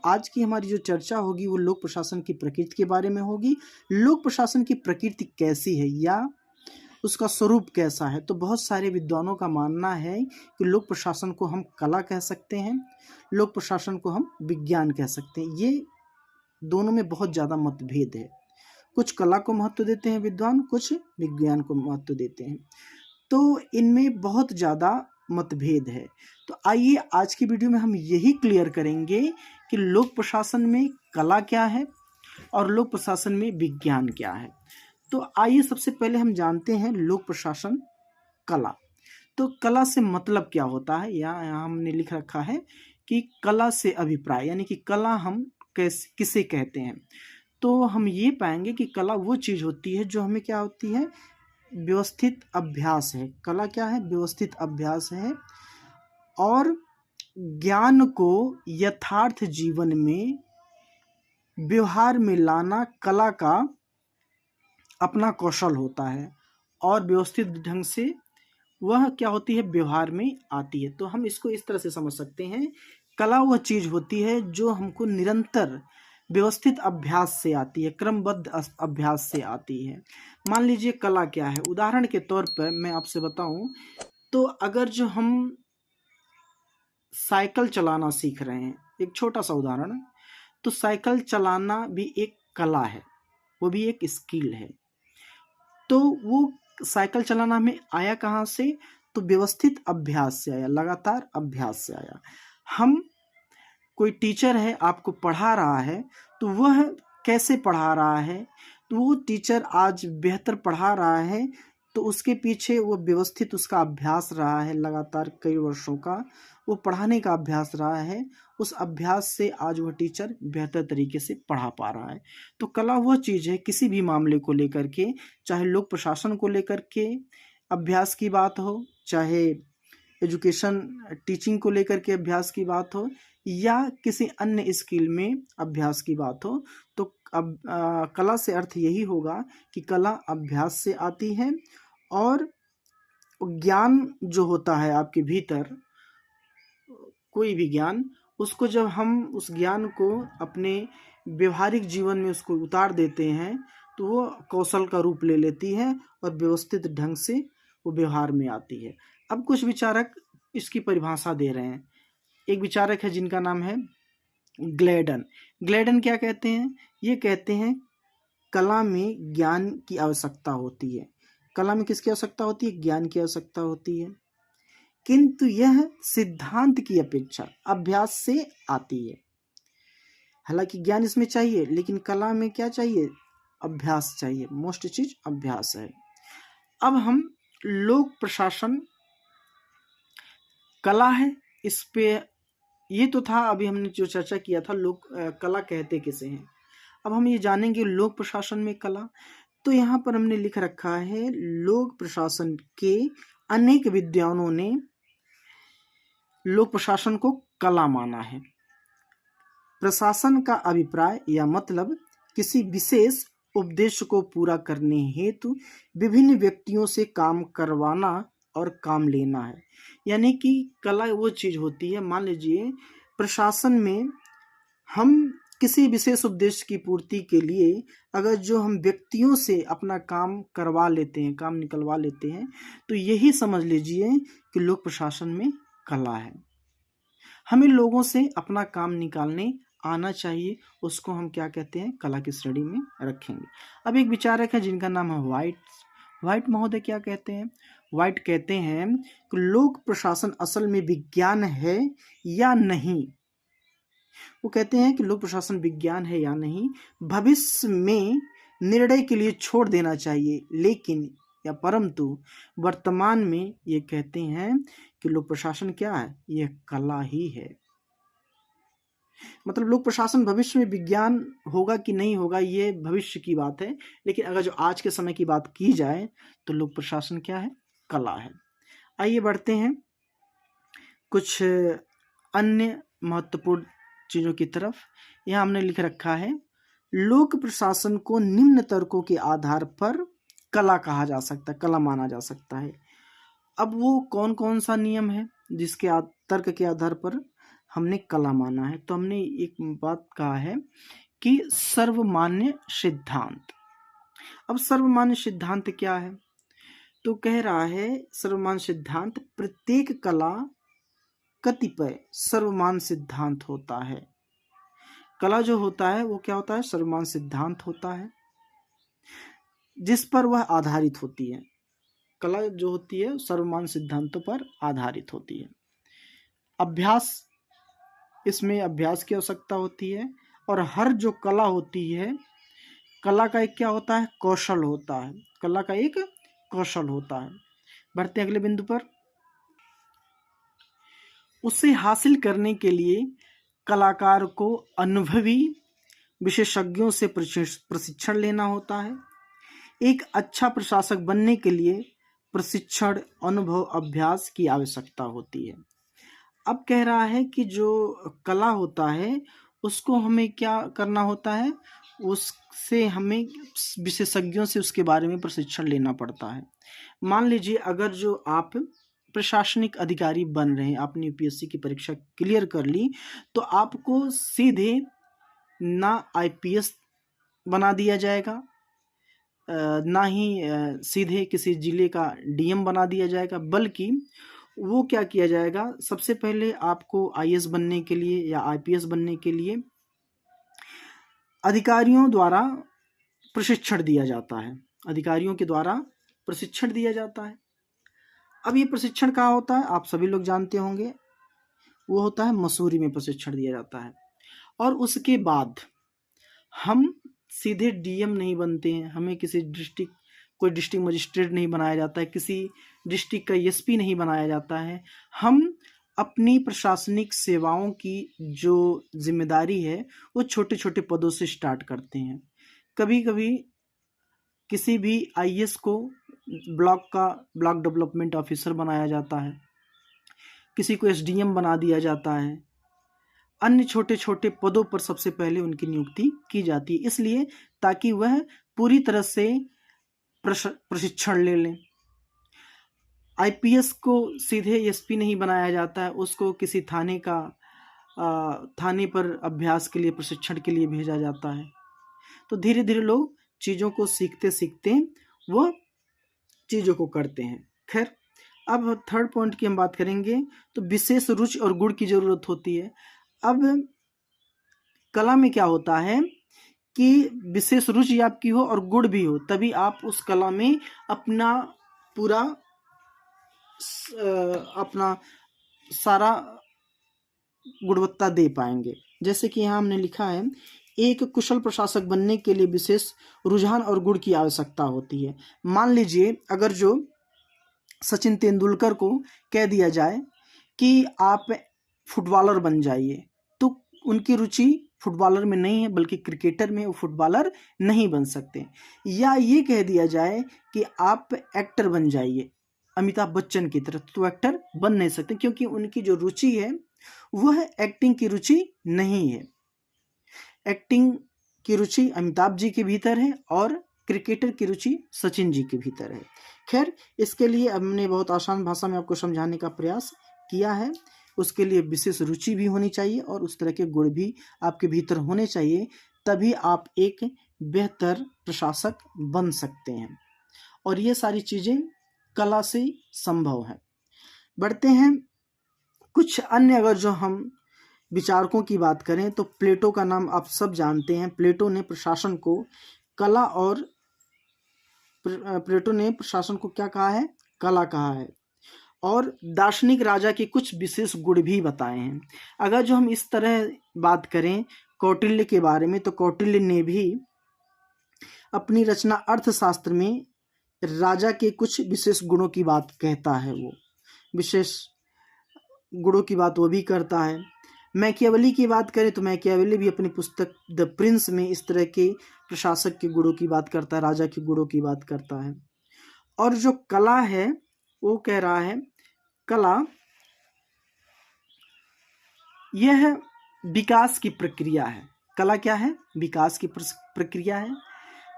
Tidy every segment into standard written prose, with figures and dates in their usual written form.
आज की हमारी जो चर्चा होगी वो लोक प्रशासन की प्रकृति के बारे में होगी। लोक प्रशासन की प्रकृति कैसी है या उसका स्वरूप कैसा है। तो बहुत सारे विद्वानों का मानना है कि लोक प्रशासन को हम कला कह सकते हैं, लोक प्रशासन को हम विज्ञान कह सकते हैं। ये दोनों में बहुत ज़्यादा मतभेद है। कुछ कला को महत्व देते हैं विद्वान, कुछ विज्ञान को महत्व देते हैं। तो इनमें बहुत ज़्यादा मतभेद है। तो आइए आज की वीडियो में हम यही क्लियर करेंगे कि लोक प्रशासन में कला क्या है और लोक प्रशासन में विज्ञान क्या है। तो आइए सबसे पहले हम जानते हैं लोक प्रशासन कला। तो कला से मतलब क्या होता है, यहाँ हमने लिख रखा है कि कला से अभिप्राय, यानी कि कला हम किसे कहते हैं। तो हम ये पाएंगे कि कला वो चीज़ होती है जो हमें क्या होती है, व्यवस्थित अभ्यास है। कला क्या है, व्यवस्थित अभ्यास है और ज्ञान को यथार्थ जीवन में व्यवहार में लाना कला का अपना कौशल होता है और व्यवस्थित ढंग से वह क्या होती है, व्यवहार में आती है। तो हम इसको इस तरह से समझ सकते हैं, कला वह चीज़ होती है जो हमको निरंतर व्यवस्थित अभ्यास से आती है, क्रमबद्ध अभ्यास से आती है। मान लीजिए कला क्या है, उदाहरण के तौर पर मैं आपसे बताऊं तो अगर जो हम साइकिल चलाना सीख रहे हैं, एक छोटा सा उदाहरण, तो साइकिल चलाना भी एक कला है, वो भी एक स्किल है। तो वो साइकिल चलाना हमें आया कहाँ से, तो व्यवस्थित अभ्यास से आया, लगातार अभ्यास से आया। हम कोई टीचर है आपको पढ़ा रहा है, तो वह कैसे पढ़ा रहा है, तो वो टीचर आज बेहतर पढ़ा रहा है तो उसके पीछे वो व्यवस्थित उसका अभ्यास रहा है, लगातार कई वर्षों का वो पढ़ाने का अभ्यास रहा है। उस अभ्यास से आज वह टीचर बेहतर तरीके से पढ़ा पा रहा है। तो कला वह चीज़ है, किसी भी मामले को लेकर के, चाहे लोक प्रशासन को लेकर के अभ्यास की बात हो, चाहे एजुकेशन टीचिंग को लेकर के अभ्यास की बात हो, या किसी अन्य स्किल में अभ्यास की बात हो, तो अब कला से अर्थ यही होगा कि कला अभ्यास से आती है। और ज्ञान जो होता है आपके भीतर, कोई भी ज्ञान, उसको जब हम उस ज्ञान को अपने व्यवहारिक जीवन में उसको उतार देते हैं तो वो कौशल का रूप ले लेती है और व्यवस्थित ढंग से वो व्यवहार में आती है। अब कुछ विचारक इसकी परिभाषा दे रहे हैं। एक विचारक है जिनका नाम है ग्लैडन। ग्लैडन क्या कहते हैं, ये कहते हैं कला में ज्ञान की आवश्यकता होती है। कला में किसकी आवश्यकता होती है, ज्ञान की आवश्यकता होती है, किंतु यह सिद्धांत की अपेक्षा अभ्यास से आती है। हालांकि ज्ञान इसमें चाहिए लेकिन कला में क्या चाहिए, अभ्यास चाहिए। मोस्ट चीज अभ्यास है। अब हम लोक प्रशासन कला है, इस पे ये तो था, अभी हमने जो चर्चा किया था लोक कला कहते किसे हैं। अब हम ये जानेंगे लोक प्रशासन में कला। तो यहाँ पर हमने लिख रखा है, लोक प्रशासन के अनेक विद्वानों ने लोक प्रशासन को कला माना है। प्रशासन का अभिप्राय या मतलब किसी विशेष उद्देश्य को पूरा करने हेतु विभिन्न व्यक्तियों से काम करवाना और काम लेना है। यानी कि कला वो चीज होती है, मान लीजिए प्रशासन में हम किसी विशेष उद्देश्य की पूर्ति के लिए अगर जो हम व्यक्तियों से अपना काम करवा लेते हैं, काम निकलवा लेते हैं, तो यही समझ लीजिए कि लोक प्रशासन में कला है। हमें लोगों से अपना काम निकालने आना चाहिए, उसको हम क्या कहते हैं, कला की श्रेणी में रखेंगे। अब एक विचारक है जिनका नाम है व्हाइट महोदय क्या कहते हैं, व्हाइट कहते हैं कि लोक प्रशासन असल में विज्ञान है या नहीं। वो कहते हैं कि लोक प्रशासन विज्ञान है या नहीं भविष्य में निर्णय के लिए छोड़ देना चाहिए, लेकिन या परंतु वर्तमान में ये कहते हैं कि लोक प्रशासन क्या है, यह कला ही है। मतलब लोक प्रशासन भविष्य में विज्ञान होगा कि नहीं होगा ये भविष्य की बात है, लेकिन अगर जो आज के समय की बात की जाए तो लोक प्रशासन क्या है, कला है। आइए बढ़ते हैं कुछ अन्य महत्वपूर्ण चीज़ों की तरफ। यहाँ हमने लिख रखा है, लोक प्रशासन को निम्न तर्कों के आधार पर कला कहा जा सकता है, कला माना जा सकता है। अब वो कौन कौन सा नियम है जिसके तर्क के आधार पर हमने कला माना है, तो हमने एक बात कहा है कि सर्वमान्य सिद्धांत। अब सर्वमान्य सिद्धांत क्या है? तो कह रहा है सर्वमान्य सिद्धांत प्रत्येक कला कतिपय सर्वमान्य सिद्धांत होता है। कला जो होता है वो क्या होता है? सर्वमान्य सिद्धांत होता है जिस पर वह आधारित होती है। कला जो होती है सर्वमान्य सिद्धांतों पर आधारित होती है। अभ्यास, इसमें अभ्यास की आवश्यकता होती है, और हर जो कला होती है, कला का एक क्या होता है? कौशल होता है। कला का एक कौशल होता है। बढ़ते हैं अगले बिंदु पर। उसे हासिल करने के लिए कलाकार को अनुभवी विशेषज्ञों से प्रशिक्षण लेना होता है। एक अच्छा प्रशासक बनने के लिए प्रशिक्षण, अनुभव, अभ्यास की आवश्यकता होती है। अब कह रहा है कि जो कला होता है उसको हमें क्या करना होता है? उससे हमें विशेषज्ञों से उसके बारे में प्रशिक्षण लेना पड़ता है। मान लीजिए अगर जो आप प्रशासनिक अधिकारी बन रहे हैं, आपने यूपीएससी की परीक्षा क्लियर कर ली, तो आपको सीधे ना आईपीएस बना दिया जाएगा, ना ही सीधे किसी जिले का डीएम बना दिया जाएगा, बल्कि वो क्या किया जाएगा? सबसे पहले आपको आईएएस बनने के लिए या आईपीएस बनने के लिए अधिकारियों द्वारा प्रशिक्षण दिया जाता है। अधिकारियों के द्वारा प्रशिक्षण दिया जाता है। अब ये प्रशिक्षण कहाँ होता है? आप सभी लोग जानते होंगे, वो होता है मसूरी में प्रशिक्षण दिया जाता है। और उसके बाद हम सीधे डीएम नहीं बनते हैं, हमें किसी कोई डिस्ट्रिक्ट मजिस्ट्रेट नहीं बनाया जाता है, किसी डिस्ट्रिक्ट का एसपी नहीं बनाया जाता है। हम अपनी प्रशासनिक सेवाओं की जो जिम्मेदारी है वो छोटे छोटे पदों से स्टार्ट करते हैं। कभी कभी किसी भी आईएएस को ब्लॉक डेवलपमेंट ऑफिसर बनाया जाता है, किसी को एसडीएम बना दिया जाता है, अन्य छोटे छोटे पदों पर सबसे पहले उनकी नियुक्ति की जाती है, इसलिए ताकि वह पूरी तरह से प्रशिक्षण ले लें। आईपीएस को सीधे एसपी नहीं बनाया जाता है, उसको किसी थाने पर अभ्यास के लिए, प्रशिक्षण के लिए भेजा जाता है। तो धीरे धीरे लोग चीज़ों को सीखते सीखते वो चीज़ों को करते हैं। खैर, अब थर्ड पॉइंट की हम बात करेंगे तो विशेष रुचि और गुण की ज़रूरत होती है। अब कला में क्या होता है कि विशेष रुचि आपकी हो और गुण भी हो, तभी आप उस कला में अपना पूरा अपना सारा गुणवत्ता दे पाएंगे। जैसे कि यहाँ हमने लिखा है, एक कुशल प्रशासक बनने के लिए विशेष रुझान और गुण की आवश्यकता होती है। मान लीजिए अगर जो सचिन तेंदुलकर को कह दिया जाए कि आप फुटबॉलर बन जाइए, तो उनकी रुचि फुटबॉलर में नहीं है बल्कि क्रिकेटर में, वो फुटबॉलर नहीं बन सकते। या ये कह दिया जाए कि आप एक्टर बन जाइए अमिताभ बच्चन की तरह, तो एक्टर बन नहीं सकते, क्योंकि उनकी जो रुचि है वह एक्टिंग की रुचि नहीं है। एक्टिंग की रुचि अमिताभ जी के भीतर है और क्रिकेटर की रुचि सचिन जी के भीतर है। खैर, इसके लिए हमने बहुत आसान भाषा में आपको समझाने का प्रयास किया है। उसके लिए विशेष रुचि भी होनी चाहिए और उस तरह के गुण भी आपके भीतर होने चाहिए, तभी आप एक बेहतर प्रशासक बन सकते हैं। और ये सारी चीज़ें कला से संभव है। बढ़ते हैं कुछ अन्य, अगर जो हम विचारकों की बात करें तो प्लेटो का नाम आप सब जानते हैं। प्लेटो ने प्रशासन को क्या कहा है? कला कहा है। और दार्शनिक राजा के कुछ विशेष गुण भी बताए हैं। अगर जो हम इस तरह बात करें कौटिल्य के बारे में, तो कौटिल्य ने भी अपनी रचना अर्थशास्त्र में राजा के कुछ विशेष गुणों की बात कहता है। वो विशेष गुणों की बात वो भी करता है। मैकियावेली की बात करें तो मैकियावेली भी अपनी पुस्तक द प्रिंस में इस तरह के प्रशासक के गुणों की बात करता है, राजा के गुणों की बात करता है। और जो कला है वो कह रहा है, कला यह विकास की प्रक्रिया है। कला क्या है? विकास की प्रक्रिया है।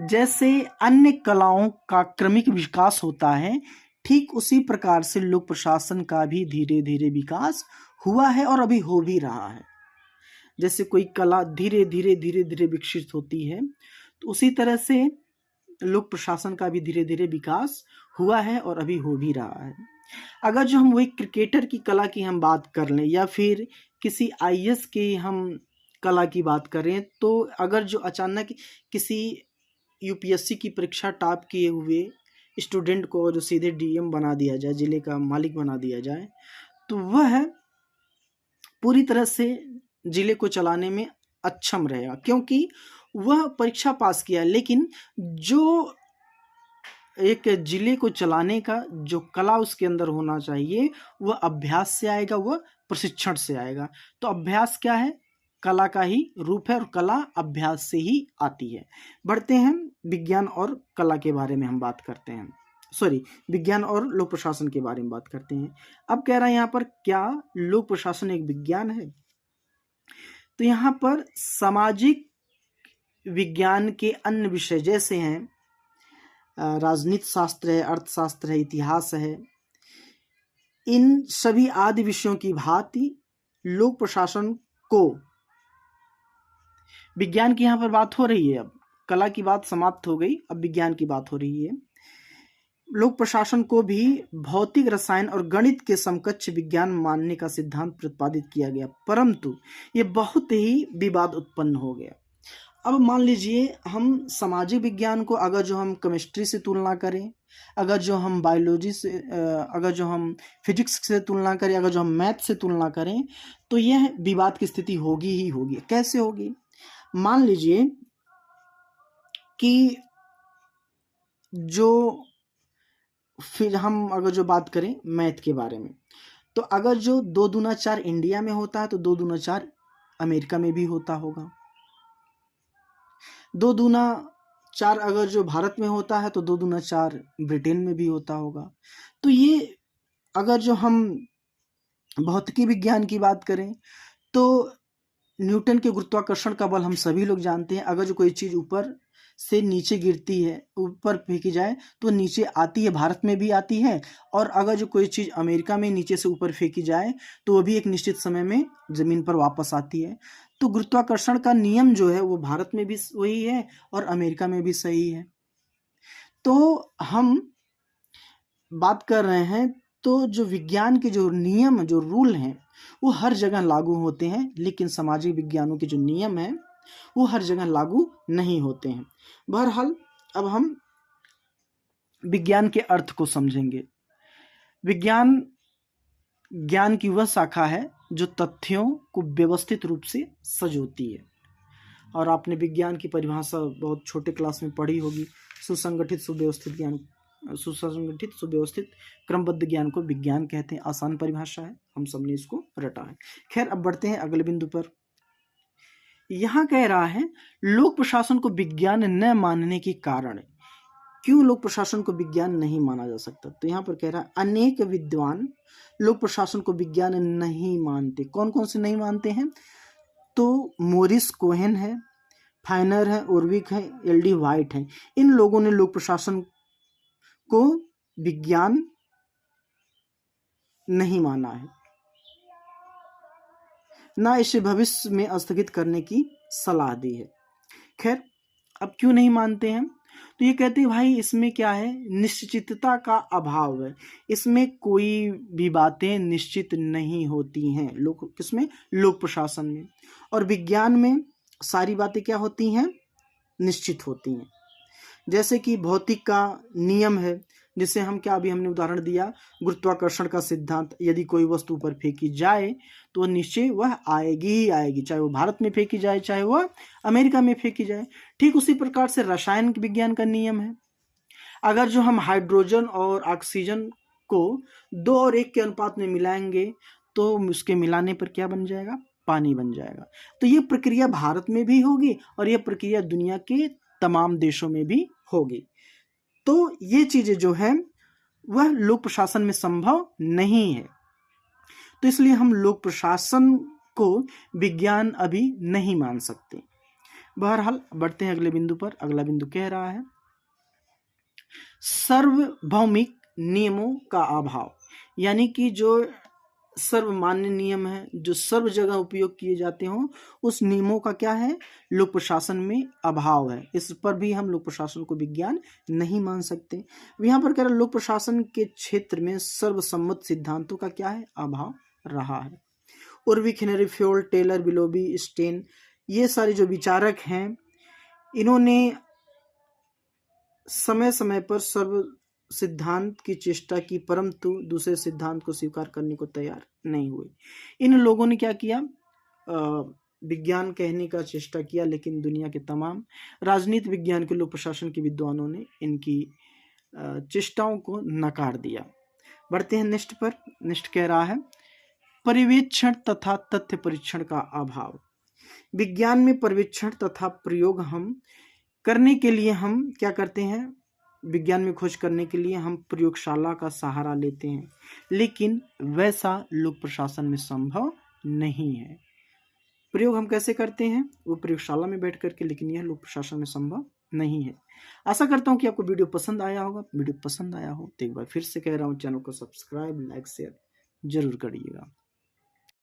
जैसे अन्य कलाओं का क्रमिक विकास होता है, ठीक उसी प्रकार से लोक प्रशासन का भी धीरे धीरे विकास हुआ है और अभी हो भी रहा है। जैसे कोई कला धीरे धीरे धीरे धीरे विकसित होती है, तो उसी तरह से लोक प्रशासन का भी धीरे धीरे विकास हुआ है और अभी हो भी रहा है। अगर जो हम वही क्रिकेटर की कला की हम बात कर लें या फिर किसी आईएएस की हम कला की बात करें, तो अगर जो अचानक किसी यूपीएससी की परीक्षा टॉप किए हुए स्टूडेंट को जो सीधे डीएम बना दिया जाए, जिले का मालिक बना दिया जाए, तो वह पूरी तरह से जिले को चलाने में अक्षम रहेगा, क्योंकि वह परीक्षा पास किया, लेकिन जो एक जिले को चलाने का जो कला उसके अंदर होना चाहिए वह अभ्यास से आएगा, वह प्रशिक्षण से आएगा। तो अभ्यास क्या है? कला का ही रूप है और कला अभ्यास से ही आती है। बढ़ते हैं विज्ञान और कला के बारे में हम बात करते हैं, विज्ञान और लोक प्रशासन के बारे में बात करते हैं। अब कह रहा है यहाँ पर, क्या लोक प्रशासन एक विज्ञान है? तो यहाँ पर सामाजिक विज्ञान के अन्य विषय जैसे हैं राजनीति शास्त्र है, अर्थशास्त्र है, इतिहास है, इन सभी आदि विषयों की भांति लोक प्रशासन को, विज्ञान की यहाँ पर बात हो रही है, अब कला की बात समाप्त हो गई, अब विज्ञान की बात हो रही है। लोक प्रशासन को भी भौतिक, रसायन और गणित के समकक्ष विज्ञान मानने का सिद्धांत प्रतिपादित किया गया, परंतु ये बहुत ही विवाद उत्पन्न हो गया। अब मान लीजिए हम सामाजिक विज्ञान को अगर जो हम केमिस्ट्री से तुलना करें, अगर जो हम बायोलॉजी से, अगर जो हम फिजिक्स से तुलना करें, अगर जो हम मैथ से तुलना करें, तो यह विवाद की स्थिति होगी ही होगी। कैसे होगी? मान लीजिए कि जो फिर हम अगर जो बात करें मैथ के बारे में, तो अगर जो 2 दूना 4 इंडिया में होता है तो 2 दूना 4 अमेरिका में भी होता होगा। 2 दूना 4 अगर जो भारत में होता है तो 2 दूना 4 ब्रिटेन में भी होता होगा। तो ये अगर जो हम भौतिकी विज्ञान की बात करें तो न्यूटन के गुरुत्वाकर्षण का बल हम सभी लोग जानते हैं। अगर जो कोई चीज़ ऊपर से नीचे गिरती है, ऊपर फेंकी जाए तो नीचे आती है, भारत में भी आती है, और अगर जो कोई चीज़ अमेरिका में नीचे से ऊपर फेंकी जाए तो वो भी एक निश्चित समय में ज़मीन पर वापस आती है। तो गुरुत्वाकर्षण का नियम जो है वो भारत में भी वही है और अमेरिका में भी सही है। तो हम बात कर रहे हैं, तो जो विज्ञान के जो नियम, जो रूल हैं, वो हर जगह लागू होते हैं, लेकिन सामाजिक विज्ञानों के जो नियम हैं वो हर जगह लागू नहीं होते हैं। बहरहाल अब हम विज्ञान के अर्थ को समझेंगे। विज्ञान ज्ञान की वह शाखा है जो तथ्यों को व्यवस्थित रूप से सजोती है। और आपने विज्ञान की परिभाषा बहुत छोटे क्लास में पढ़ी होगी, सुसंगठित सुव्यवस्थित ज्ञान, सुसंगठित सुव्यवस्थित क्रमबद्ध ज्ञान को विज्ञान कहते हैं। आसान परिभाषा है, हम सबने इसको रटा है। खैर, अब बढ़ते हैं अगले बिंदु पर। यहाँ कह रहा है लोक प्रशासन को विज्ञान न मानने के कारण, क्यों लोक प्रशासन को विज्ञान नहीं माना जा सकता? तो यहाँ पर कह रहा है अनेक विद्वान लोक प्रशासन को विज्ञान नहीं मानते। कौन कौन से नहीं मानते हैं? तो मोरिस कोहेन है, फाइनर है, ओरविक है, एल.डी. व्हाइट है। इन लोगों ने लोक प्रशासन को विज्ञान नहीं माना है, ना इसे भविष्य में स्थगित करने की सलाह दी है। खैर, अब क्यों नहीं मानते हैं? तो ये कहते हैं भाई इसमें क्या है, निश्चितता का अभाव है, इसमें कोई भी बातें निश्चित नहीं होती हैं। किसमें? लोक प्रशासन में। और विज्ञान में सारी बातें क्या होती हैं? निश्चित होती हैं। जैसे कि भौतिक का नियम है, जिसे हम क्या, अभी हमने उदाहरण दिया गुरुत्वाकर्षण का सिद्धांत, यदि कोई वस्तु पर फेंकी जाए तो निश्चय वह आएगी ही आएगी, चाहे वो भारत में फेंकी जाए चाहे वह अमेरिका में फेंकी जाए। ठीक उसी प्रकार से रसायन विज्ञान का नियम है, अगर जो हम हाइड्रोजन और ऑक्सीजन को 2 और 1 के अनुपात में मिलाएंगे तो उसके मिलाने पर क्या बन जाएगा? पानी बन जाएगा। तो ये प्रक्रिया भारत में भी होगी और यह प्रक्रिया दुनिया के तमाम देशों में भी होगी। तो ये चीजें जो है वह लोक प्रशासन में संभव नहीं है। तो इसलिए हम लोक प्रशासन को विज्ञान अभी नहीं मान सकते। बहरहाल बढ़ते हैं अगले बिंदु पर। अगला बिंदु कह रहा है सार्वभौमिक नियमों का अभाव, यानी कि जो सर्वमान्य नियम है, जो सर्व जगह उपयोग किए जाते हों, उस नियमों का क्या है, लोक प्रशासन में अभाव है। इस पर भी हम लोक प्रशासन को विज्ञान नहीं मान सकते। यहाँ पर कह रहा लोक प्रशासन के क्षेत्र में सर्वसम्मत सिद्धांतों का क्या है, अभाव रहा है। उर्विक, हेनरी फ्योल, टेलर, बिलोबी, स्टेन, ये सारे जो विचारक हैं, इन्होंने समय समय पर सर्व सिद्धांत की चेष्टा की, परंतु दूसरे सिद्धांत को स्वीकार करने को तैयार नहीं हुए। इन लोगों ने क्या किया, विज्ञान कहने का चेष्टा किया, लेकिन दुनिया के तमाम राजनीति विज्ञान के लोक प्रशासन के विद्वानों ने इनकी चेष्टाओं को नकार दिया। बढ़ते हैं नेक्स्ट पर। नेक्स्ट कह रहा है पर्यवेक्षण तथा तथ्य परीक्षण का अभाव। विज्ञान में पर्यवेक्षण तथा प्रयोग हम करने के लिए हम क्या करते हैं, विज्ञान में खोज करने के लिए हम प्रयोगशाला का सहारा लेते हैं, लेकिन वैसा लोक प्रशासन में संभव नहीं है। प्रयोग हम कैसे करते हैं, वो प्रयोगशाला में बैठ करके, लेकिन यह लोक प्रशासन में संभव नहीं है। आशा करता हूँ कि आपको वीडियो पसंद आया होगा। वीडियो पसंद आया हो तो एक बार फिर से कह रहा हूँ, चैनल को सब्सक्राइब, लाइक, शेयर जरूर करिएगा।